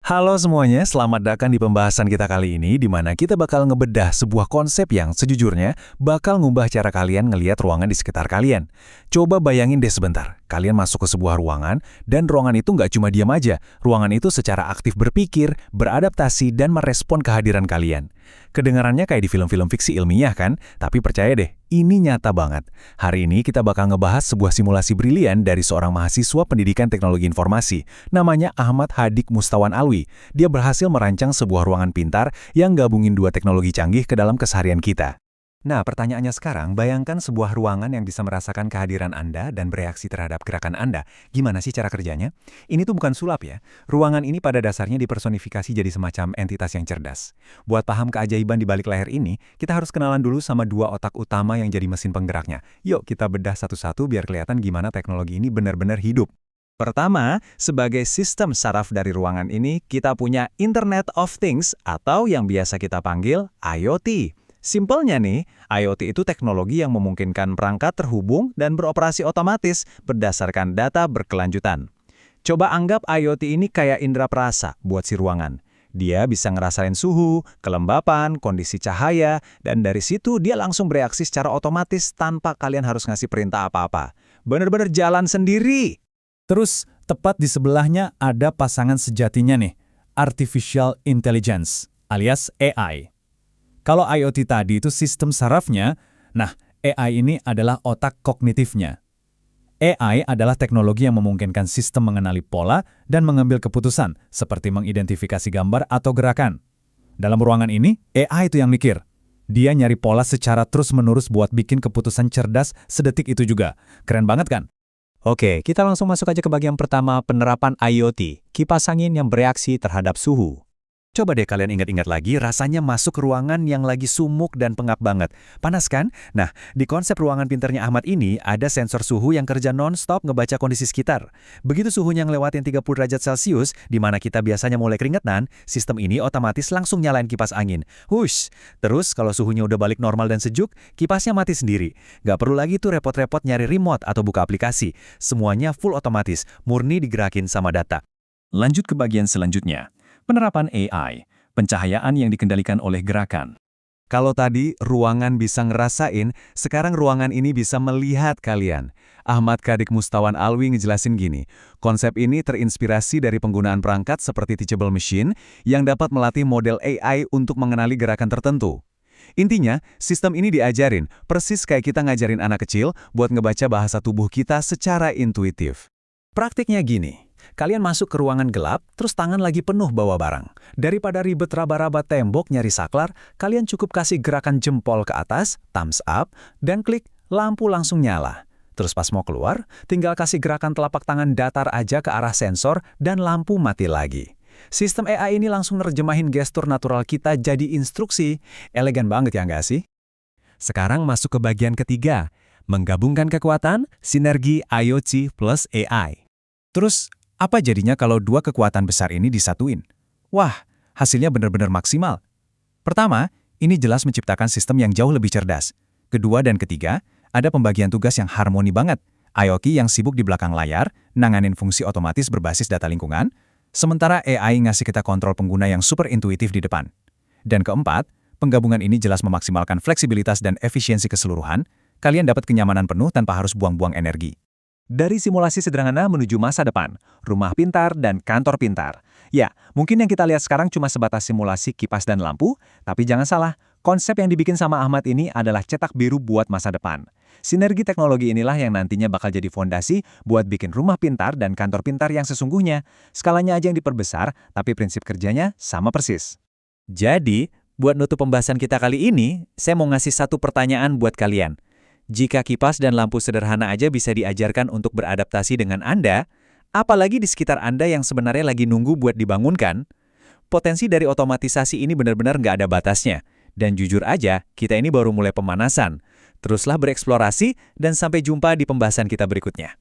Halo semuanya, selamat datang di pembahasan kita kali ini di mana kita bakal ngebedah sebuah konsep yang sejujurnya bakal ngubah cara kalian ngelihat ruangan di sekitar kalian. Coba bayangin deh sebentar, kalian masuk ke sebuah ruangan dan ruangan itu nggak cuma diam aja. Ruangan itu secara aktif berpikir, beradaptasi, dan merespon kehadiran kalian. Kedengarannya kayak di film-film fiksi ilmiah kan? Tapi percaya deh, ini nyata banget. Hari ini kita bakal ngebahas sebuah simulasi brilian dari seorang mahasiswa pendidikan teknologi informasi. Namanya Ahmad Hadik Mustawan Alwi. Dia berhasil merancang sebuah ruangan pintar yang gabungin dua teknologi canggih ke dalam keseharian kita. Nah, pertanyaannya sekarang, bayangkan sebuah ruangan yang bisa merasakan kehadiran Anda dan bereaksi terhadap gerakan Anda. Gimana sih cara kerjanya? Ini tuh bukan sulap ya. Ruangan ini pada dasarnya dipersonifikasi jadi semacam entitas yang cerdas. Buat paham keajaiban di balik layar ini, kita harus kenalan dulu sama dua otak utama yang jadi mesin penggeraknya. Yuk kita bedah satu-satu biar kelihatan gimana teknologi ini benar-benar hidup. Pertama, sebagai sistem saraf dari ruangan ini, kita punya Internet of Things atau yang biasa kita panggil IoT. Simpelnya nih, IoT itu teknologi yang memungkinkan perangkat terhubung dan beroperasi otomatis berdasarkan data berkelanjutan. Coba anggap IoT ini kayak indera perasa buat si ruangan. Dia bisa ngerasain suhu, kelembapan, kondisi cahaya, dan dari situ dia langsung bereaksi secara otomatis tanpa kalian harus ngasih perintah apa-apa. Bener-bener jalan sendiri! Terus, tepat di sebelahnya ada pasangan sejatinya nih, Artificial Intelligence, alias AI. Kalau IoT tadi itu sistem sarafnya, nah AI ini adalah otak kognitifnya. AI adalah teknologi yang memungkinkan sistem mengenali pola dan mengambil keputusan, seperti mengidentifikasi gambar atau gerakan. Dalam ruangan ini, AI itu yang mikir. Dia nyari pola secara terus-menerus buat bikin keputusan cerdas sedetik itu juga. Keren banget kan? Oke, kita langsung masuk aja ke bagian pertama, penerapan IoT, kipas angin yang bereaksi terhadap suhu. Coba deh kalian ingat-ingat lagi rasanya masuk ke ruangan yang lagi sumuk dan pengap banget. Panas kan? Nah, di konsep ruangan pintarnya Ahmad ini ada sensor suhu yang kerja non-stop ngebaca kondisi sekitar. Begitu suhunya ngelewatin 30 derajat Celcius, di mana kita biasanya mulai keringetan, sistem ini otomatis langsung nyalain kipas angin. Hush! Terus kalau suhunya udah balik normal dan sejuk, kipasnya mati sendiri. Gak perlu lagi tuh repot-repot nyari remote atau buka aplikasi. Semuanya full otomatis, murni digerakin sama data. Lanjut ke bagian selanjutnya. Penerapan AI, pencahayaan yang dikendalikan oleh gerakan. Kalau tadi ruangan bisa ngerasain, sekarang ruangan ini bisa melihat kalian. Ahmad Hadik Mustawan Alwi ngejelasin gini, konsep ini terinspirasi dari penggunaan perangkat seperti teachable machine yang dapat melatih model AI untuk mengenali gerakan tertentu. Intinya, sistem ini diajarin, persis kayak kita ngajarin anak kecil buat ngebaca bahasa tubuh kita secara intuitif. Praktiknya gini. Kalian masuk ke ruangan gelap, terus tangan lagi penuh bawa barang. Daripada ribet raba-raba tembok nyari saklar, kalian cukup kasih gerakan jempol ke atas, thumbs up, dan klik, lampu langsung nyala. Terus pas mau keluar, tinggal kasih gerakan telapak tangan datar aja ke arah sensor, dan lampu mati lagi. Sistem AI ini langsung nerjemahin gestur natural kita jadi instruksi. Elegan banget ya nggak sih? Sekarang masuk ke bagian ketiga, menggabungkan kekuatan, sinergi IoT plus AI. Terus, apa jadinya kalau dua kekuatan besar ini disatuin? Wah, hasilnya benar-benar maksimal. Pertama, ini jelas menciptakan sistem yang jauh lebih cerdas. Kedua dan ketiga, ada pembagian tugas yang harmoni banget. IoT yang sibuk di belakang layar, nanganin fungsi otomatis berbasis data lingkungan, sementara AI ngasih kita kontrol pengguna yang super intuitif di depan. Dan keempat, penggabungan ini jelas memaksimalkan fleksibilitas dan efisiensi keseluruhan, kalian dapat kenyamanan penuh tanpa harus buang-buang energi. Dari simulasi sederhana menuju masa depan, rumah pintar dan kantor pintar. Ya, mungkin yang kita lihat sekarang cuma sebatas simulasi kipas dan lampu, tapi jangan salah, konsep yang dibikin sama Ahmad ini adalah cetak biru buat masa depan. Sinergi teknologi inilah yang nantinya bakal jadi fondasi buat bikin rumah pintar dan kantor pintar yang sesungguhnya. Skalanya aja yang diperbesar, tapi prinsip kerjanya sama persis. Jadi, buat nutup pembahasan kita kali ini, saya mau ngasih satu pertanyaan buat kalian. Jika kipas dan lampu sederhana aja bisa diajarkan untuk beradaptasi dengan Anda, apalagi di sekitar Anda yang sebenarnya lagi nunggu buat dibangunkan, potensi dari otomatisasi ini benar-benar nggak ada batasnya. Dan jujur aja, kita ini baru mulai pemanasan. Teruslah bereksplorasi dan sampai jumpa di pembahasan kita berikutnya.